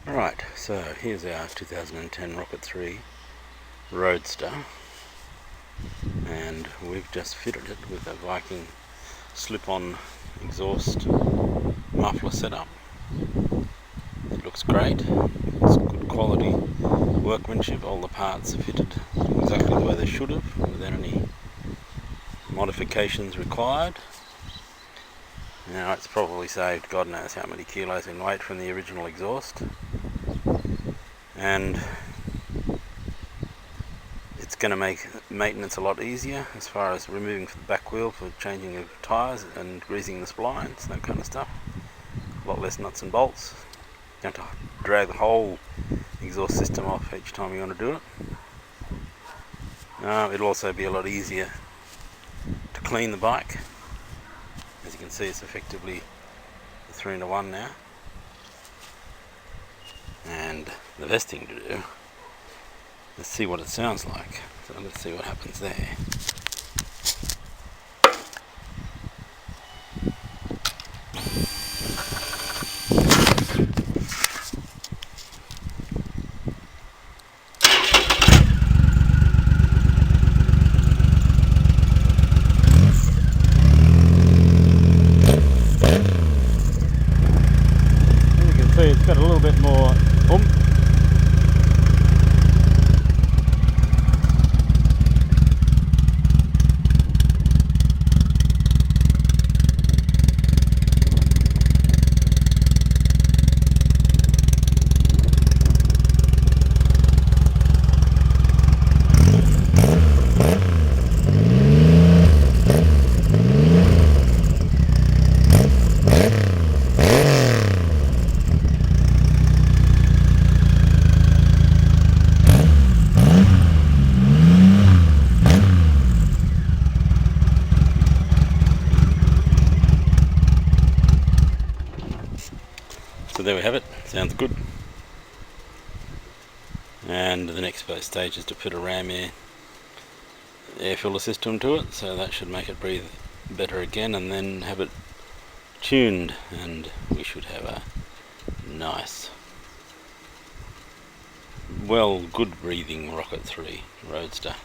Right, so here's our 2010 Rocket 3 Roadster, and we've just fitted it with a Viking slip-on exhaust muffler setup. It looks great, it's good quality workmanship, all the parts are fitted exactly the way they should have without any modifications required. Now it's probably saved God knows how many kilos in weight from the original exhaust, and it's going to make maintenance a lot easier as far as removing the back wheel for changing of tyres and greasing the splines, that kind of stuff. A lot less nuts and bolts. You don't have to drag the whole exhaust system off each time you want to do it. It'll also be a lot easier to clean the bike. As you can see, it's effectively a 3-in-1 now. And the best thing to do, let's see what it sounds like. So let's see what happens there. You can see it's got a little bit more oomph. So there we have it, sounds good. And the next stage is to put a ram air filter system to it, so that should make it breathe better again, and then have it tuned, and we should have a nice, good breathing Rocket 3 Roadster.